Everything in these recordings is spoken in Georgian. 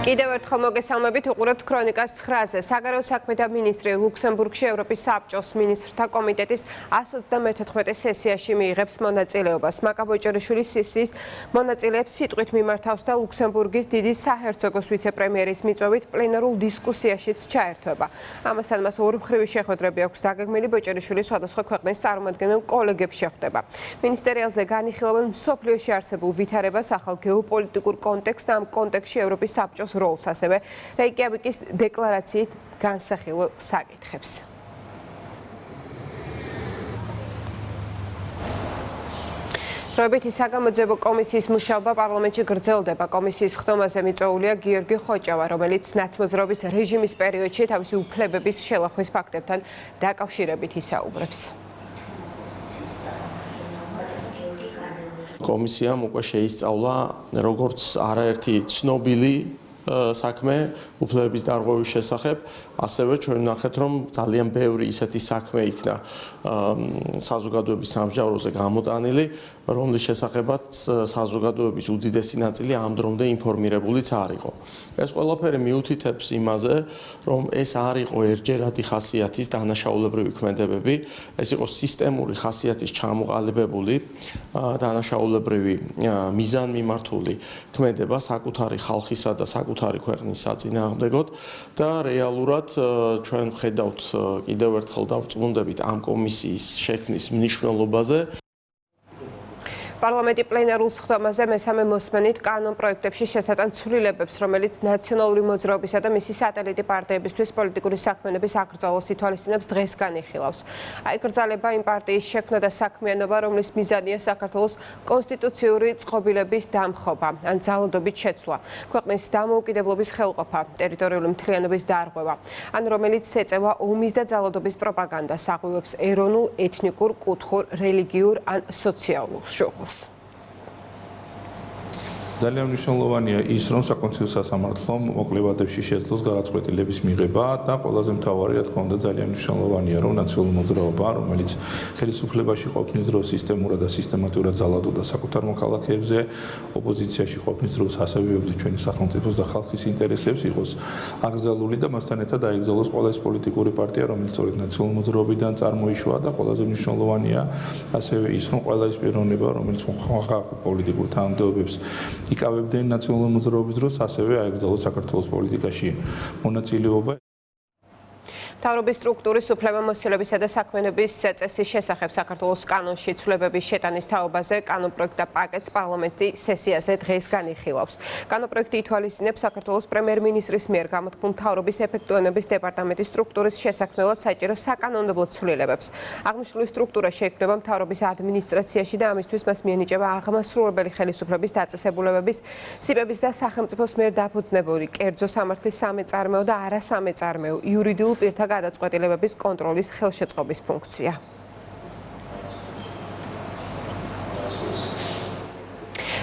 კიდევ ერთხელ მოგესალმებით, უყურებთ ქრონიკას 9-ზე. საგარეო საქმეთა მინისტრი ლუქსემბურგში ევროპის საბჭოს მინისტრთა კომიტეტის 134 სესიაში მიიღებს მონაწილეობას. მაკა ბოჭერიშვილის სესიის მონაწილეებს სიტყვით მიმართავს და ლუქსემბურგის დიდი საჰერცოგოს ვიცე-პრემიერის მიწვევით პლენარულ დისკუსიაშიც ჩაერთვება. ამასთან მას ორმხრივი შეხვედრები აქვს დაგეგმილი, ბოჭერიშვილი სხვადასხვა ქვეყნის წარმომადგენელ კოლეგებს შეხვდება. მინისტერიალზე განიხილავენ მსოფლიოში არსებულ ვითარებას, ახალ გეოპოლიტიკურ კონტექსტს და ამ კონტექსტში ევროპის საბჭოს როლს, ასევე რეიკიავიკის დეკლარაციით განსახილველ საკითხებს. დროებითი საგამოძიებო კომისიის მუშაობა პარლამენტში გრძელდება. კომისიის ხდომაზე მიწვეულია გიორგი ხოჭავა, რომელიც ნაცმოძრაობის რეჟიმის პერიოდში თავისი უფლებების შელახვის ფაქტებთან დაკავშირებით ისაუბრებს. კომისიამ უკვე შეისწავლა როგორც არაერთი ცნობილი საქმე უფლებების დარღვევის შესახებ, ასევე ჩვენ ვნახეთ, რომ ძალიან ბევრი ისეთი საქმე იქნა საზოგადოების სამსჯავროზე გამოტანილი, რომლის შესახებაც საზოგადოების უდიდესი ნაწილი ამ დრომდე ინფორმირებულიც არ იყო. ეს ყველაფერი მიუთითებს იმაზე, რომ ეს არ იყო ერთჯერადი ხასიათის დანაშაულებრივი ქმედებები, ეს იყო სისტემური ხასიათის ჩამოყალიბებული დანაშაულებრივი მიზანმიმართული ქმედება საკუთარი ხალხისა და საკუთარი ქვეყნის საწინააღმდეგოდ და რეალურად ჩვენ ვხედავთ კიდევ ერთხელ დავწმუნდებით ამ კომისიის შექმნის მნიშვნელობაზე. პარლამენტი პლენარულ სხდომაზე მესამე მოსმენით კანონ პროექტებში შესატან ცვლილებებს, რომელიც ნაციონალური მოძრაობისა და მისი სატელიტი პარტიებისთვის პოლიტიკური საქმიანობის აკრძალვას ითვალისწინებს, დღეს განიხილავს. აიკრძალება იმ პარტიის შექმნა და საქმიანობა, რომლის მიზანია საქართველოს კონსტიტუციური წყობილების დამხობა, ან ძალადობით შეცვლა, ქვეყნის დამოუკიდებლობის ხელყოფა, ტერიტორიული მთლიანობის დარღვევა, ან რომელიც ეწევა ომის და ძალადობის პროპაგანდას, აღვივებს ეროვნულ, ეთნიკურ, კუთხურ, რელიგიურ ან სოციალურ შუღლს. ძალიან მნიშვნელოვანია ის, რომ საკონსტიტუციო სასამართლომ მოკლებადებში შეძლოს გადაწყვეტილების მიღება და ყველაზე მთავარი, რა თქმა უნდა, ძალიან მნიშვნელოვანია, რომ ნაციონალური მოძრაობა, რომელიც ხელისუფლებაში ყოფნის დროს სისტემურად და სისტემატურად ძალადობდა საკუთარ მოქალაქეებზე, ოპოზიციაში ყოფნის დროს ასევებდა ჩვენი სახელმწიფოს და ხალხის ინტერესებს, იყოს აკრძალული და მასთან ერთად აიკრძალოს ყველა ეს პოლიტიკური პარტია, რომელიც სწორედ ნაციონალური მოძრაობიდან წარმოიშვა და ყველაზე მნიშვნელოვანია ასევე ის, რომ ყველა ის პიროვნება, რომელიც ხალხურ პოლიტიკურ თანამდებობებს იკავებდნენ ნაციონალური მოძრაობის დროს, ასევე აეკრძალოს საქართველოს პოლიტიკაში მონაწილეობა. მთავრობის სტრუქტურის უფლებამოსილებისა და საქმიანობის წესის შესახებ საქართველოს კანონში ცვლილებების შეტანის თაობაზე კანონპროექტთა პაკეტს პარლამენტი სესიაზე დღეს განიხილავს. კანონპროექტი ითვალისწინებს საქართველოს პრემიერ-მინისტრის მიერ გამოთქმულ მთავრობის ეფექტიანობის დეპარტამენტის სტრუქტურის შესაქმნელად საჭირო საკანონმდებლო ცვლილებებს. აღნიშნული სტრუქტურა შეიქმნება მთავრობის ადმინისტრაციაში და ამისთვის მას მიენიჭება აღმასრულებელი ხელისუფლების დაწესებულებების, სიპების და სახელმწიფოს მიერ დაფუძნებული კერძო სამართლის სამეწარმეო და არასამეწარმეო იურიდიულ პირთა გადაწყვეტილებების კონტროლის ხელშეწყობის ფუნქცია.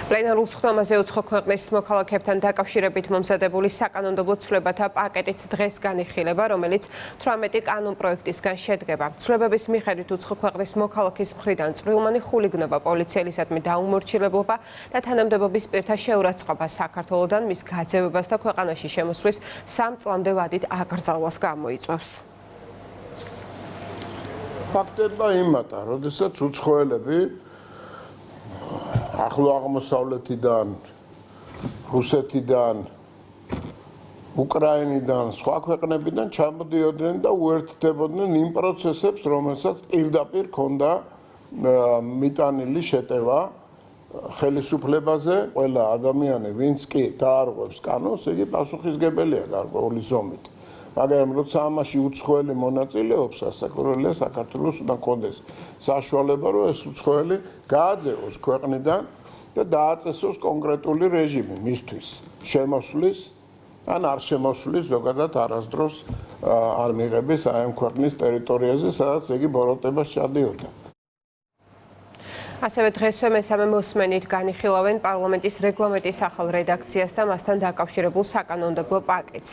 პლენარულ სხდომაზე უცხო ქვეყნის მოქალაქეებთან დაკავშირებით მომზადებული საკანონმდებლო ცვლილებათა პაკეტიც დღეს განიხილება, რომელიც 18 კანონპროექტისგან შედგება. ცვლილებების მიხედვით უცხო ქვეყნის მოქალაქის მხრიდან წვრილმანი ხულიგნობა, პოლიციელისადმი დაუმორჩილებლობა და თანამდებობის პირთა შეურაცხყოფა საქართველოდან მის გაძევებას და ქვეყანაში შემოსვლის 3 წლამდე ვადით აკრძალვას გამოიწვევს. ფაქტებმა იმატა, როდესაც უცხოელები ახლო აღმოსავლეთიდან, რუსეთიდან, უკრაინიდან, სხვა ქვეყნებიდან ჩამოდიოდნენ და უერთდებოდნენ იმ პროცესებს, რომელსაც პირდაპირ ჰქონდა მიტანილი შეტევა ხელისუფლებაზე. ყველა ადამიანი, ვინც კი დაარღვევს კანონს, იგი პასუხისგებელია გარკვეული ზომით. მაგრამ როცა ამაში უცხოელი მონაწილეობს, სასაკურველია საქართველოს უნდა ჰქონდეს საშუალება, რომ ეს უცხოელი გააძევოს ქვეყნიდან და დააწესოს კონკრეტული რეჟიმი მისთვის შემოსვლის ან არ შემოსვლის ზოგადად არასდროს არ მიღების აი ამ ქვეყნის ტერიტორიაზე, სადაც იგი ბოროტებას ჩადიოდა. ასევე დღესვე მესამე მოსმენით განიხილავენ პარლამენტის რეგლამენტის ახალ რედაქციას და მასთან დაკავშირებულ საკანონმდებლო პაკეტს.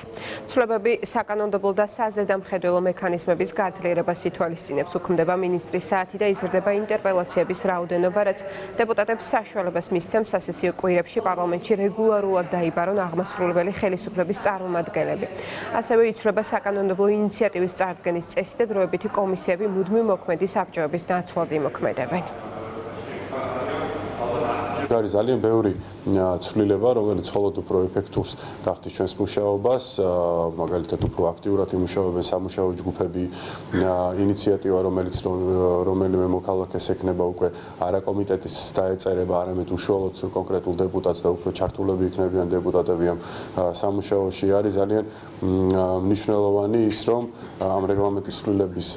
ცვლილებები საკანონმდებლო და საზედამხედველო მექანიზმების გაძლიერებას ითვალისწინებს, უქმდება მინისტრის საათი და იზრდება ინტერპელაციების რაოდენობა, რაც დეპუტატებს საშუალებას მისცემს სასესიო კვირებში პარლამენტში რეგულარულად დაიბარონ აღმასრულებელი ხელისუფლების წარმომადგენლები. ასევე იცვლება საკანონმდებლო ინიციატივის წარდგენის წესი და დროებითი კომისიები მუდმივ მოქმედი საბჭოების ნაცვლად იმოქმედებენ. არის ძალიან ბევრი ცვლილება, რომელიც მხოლოდ უფრო ეფექტურს გახდის ჩვენს მუშაობას, მაგალითად უფრო აქტიურად იმუშავებენ სამუშაო ჯგუფები, ინიციატივა, რომელიმე მოქალაქეს ექნება უკვე არა კომიტეტის დაეწერება, არამედ უშუალოდ კონკრეტულ დეპუტატს და უფრო ჩართულები იქნებიან დეპუტატები ამ სამუშაოში. არის ძალიან მნიშვნელოვანი ის, რომ ამ რეგლამენტის ცვლილების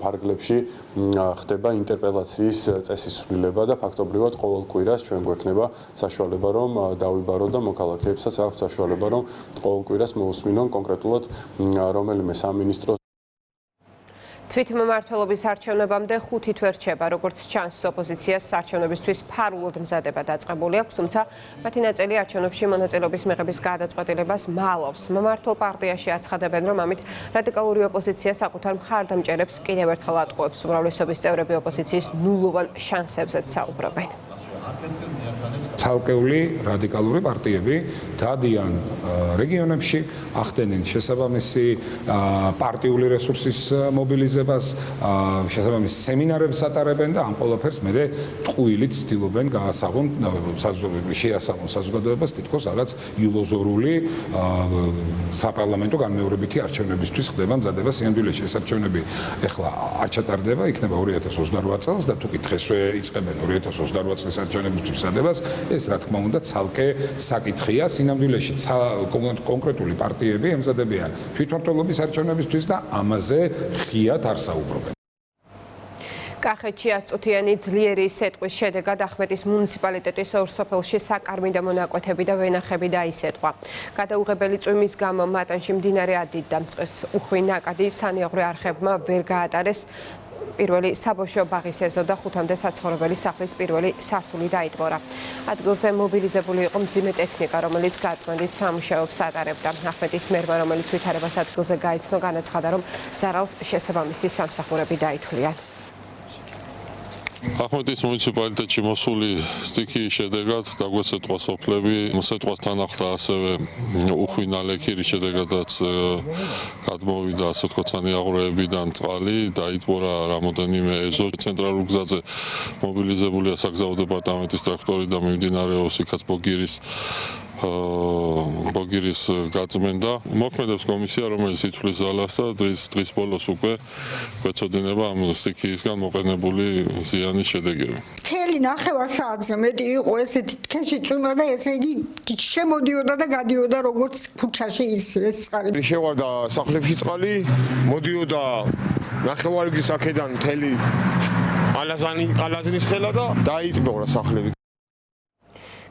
ფარგლებში ხდება ინტერპელაციის წესის ცვლილება და ფაქტობრივად ყოველ კვირას ჩვენ გვექნება საშუალება რომ დავიბარო და მოქალაქეებსაც აქვს საშუალება რომ ყოველ კვირას მოусმინონ კონკრეტულად რომელიმე სამინისტროს თვითმმართველობის არჩევნებამდე 5 თვე რჩება, როგორც ჩანს, ოპოზიციას არჩევნებისთვის ფარულად მზადება დაწყებული აქვს, თუმცა მათი ნაწილი არჩევნებში მონაწილეობის მიღების გადაწყვეტილებას მალავს. მმართველ პარტიაში აცხადებენ, რომ ამით რადიკალური ოპოზიცია საკუთარ მხარდამჭერებს კიდევ ერთხელ ატყუებს. უმრავლესობის წევრები ოპოზიციის ნულოვან შანსებზეც საუბრობენ. ცალკეული რადიკალური პარტიები დადიან რეგიონებში, ახდენენ შესაბამისი პარტიული რესურსის მობილიზებას, შესაბამის სემინარებს ატარებენ და ამ ყველაფერს მერე ტყუილით ცდილობენ გაასაღონ შეასაღონ საზოგადოებას თითქოს რაღაც ილუზორული საპარლამენტო განმეორებითი არჩევნებისთვის ხდება მზადება სინამდვილეში ეს არჩევნები ეხლა არ ჩატარდება, იქნება 2028 წელს და თუ კი დღესვე იწყებენ 2028 წლის არჩევნებისთვის მზადებას ეს რა თქმა უნდა ცალკე საკითხია სინამდვილეში კონკრეტული პარტიები ემზადებიან თვითმმართველობის არჩევნებისთვის და ამაზე ღიად არ საუბრობენ. კახეთში 10 წუთიანი ძლიერი სიტყვის შედეგად ახმეტის მუნიციპალიტეტის ორ სოფელში საკარმი და მონაკვეთები და ვენახები დაისეტყვა. გადაუღებელი წვიმის გამო მატანში მდინარე ადიდდა. წყლის უხვი ნაკადი სანიაღვრე არხებმა ვერ გაატარეს. პირველი საბავშვო ბაღის ეზო და 5-მდე საცხოვრებელი სახლის პირველი სართული დაიტბორა. ადგილზე მობილიზებული იყო მძიმე ტექნიკა, რომელიც გაწმენდით სამუშაოებს ატარებდა. ახმეტის მერმა, რომელიც ვითარებას ადგილზე გაიცნო, განაცხადა, რომ ზარალს შესაბამისი სამსახურები დაითვლიან. ახმეტის მუნიციპალიტეტში მოსული სტიქიის შედეგად დაგვეცეტყვა სოფლები, მოსეტყვასთან ახლდა ასევე უხვი ნალექი, რის შედეგადაც გადმოვიდა ასე ვთქვათ სანიაღვრეებიდან წყალი, დაიტბორა რამოდენიმე ეზო. ცენტრალურ გზაზე მობილიზებულია საგზაო დეპარტამენტის ტრაქტორი და მიმდინარეობს იქაც ბოგირის გაწმენდა. მოქმედებს კომისია, რომელიც ითვლის ზალას და დღის ბოლოს უკვე გვეცოდინება ამ სტიქიისგან მოყენებული ზიანის შედეგები. მთელი ნახევარსაათზე მეტი იყო ესეთი თქეში წვიმა და ესე იგი შემოდიოდა და გადიოდა როგორც ქუჩაში ის წყალი. შევარდა სახლებში წყალი, მოდიოდა ნახევარგზის აქედან მთელი ყალაზნის ხელა და დაიწბორა სახლები.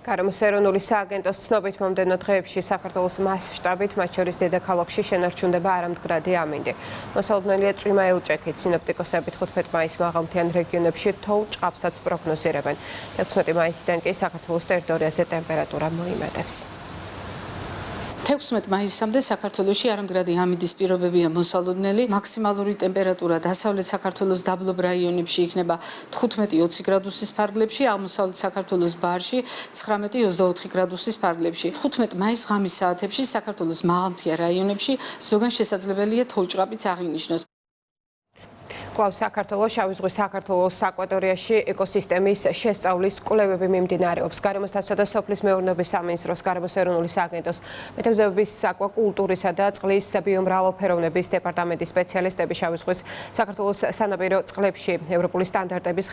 გარემოს ეროვნული სააგენტოს ცნობით მომდევნო დღეებში საქართველოს მასშტაბით, მათ შორის დედაქალაქში შენარჩუნდება არამდგრადი ამინდი. მოსალოდნელია წვიმა ელჭექით. სინოპტიკოსები 15 მაისს მაღალმთიან რეგიონებში თოვლ ჭყავსაც პროგნოზირებენ. 16 მაისიდან კი საქართველოს ტერიტორიაზე ტემპერატურა მოიმედებს. 16 მაისამდე საქართველოში არამდგრადი ამინდის პირობებია მოსალოდნელი. მაქსიმალური ტემპერატურა დასავლეთ საქართველოს დაბლობ რაიონებში იქნება 15-20 გრადუსის ფარგლებში, აღმოსავლეთ საქართველოს ბარში 19-24 გრადუსის ფარგლებში. 15 მაისს ღამის საათებში საქართველოს მაღალმთიან რაიონებში ზოგან შესაძლებელია თოვლჭყაპიც აღინიშნოს. კვლავ საქართველოს შავი ზღვის საქართველოს აკვატორიაში ეკოსისტემის შესწავლის კვლევები მიმდინარეობს. გარემოს დაცვა და სოფლის მეურნეობის სამინისტროს, გარემოს ეროვნული სააგენტოს, მეთევზეობის, აკვაკულტურისა და წყლის ბიომრავალფეროვნების დეპარტამენტის სპეციალისტები შავი ზღვის საქართველოს სანაპირო წყლებში ევროპული სტანდარტების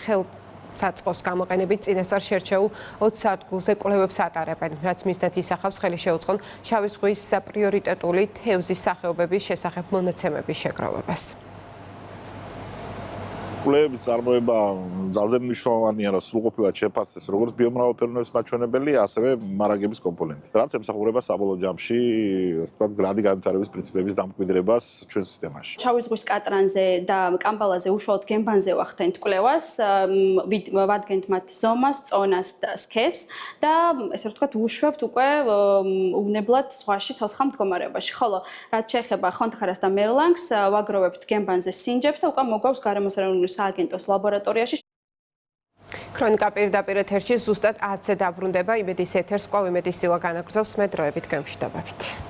საწყოს გამოყენებით წინასწარ შერჩეულ 20 სადგურზე კვლევებს ატარებენ, რაც მისდათ ისახავს ხელი შეუწყონ შავი ზღვის პრიორიტეტული თევზის სახეობების შესახებ მონაცემების შეგროვებას. კვლევების წარმოება ძალზე მნიშვნელოვანია, რომ სრულყოფილად შეფასდეს როგორც ბიომრავალფეროვნების მაჩვენებელი, ასევე მარაგების კომპონენტი. რაც ემსახურება საბოლოო ჯამში, ასე ვთქვათ, გრადი განვითარების პრინციპების დამკვიდრებას ჩვენ სისტემაში. შავი ზღვის კატრანზე და კამბალაზე უშუალოდ გემბანზე ვახდენთ კვლევას, ვადგენთ მათ ზომას, წონას და სქესს და ესე ვთქვათ, უშვებთ უკვე უვნებლად ზღვაში ცოცხალ მდგომარეობაში. ხოლო რაც შეეხება ხონთხარას და მერლანგს, ვაგროვებთ გემბანზე სინჯებს და უკვე მოგვაქვს გარემოს ეროვნული სააგენტოს ლაბორატორიაში. ქრონიკა პირდაპირ ეთერში ზუსტად 10-ზე დაბრუნდება იმედის ეთერს კვლავ იმედის დილა განაგრძობს მე დროებით გამშვიდობებით.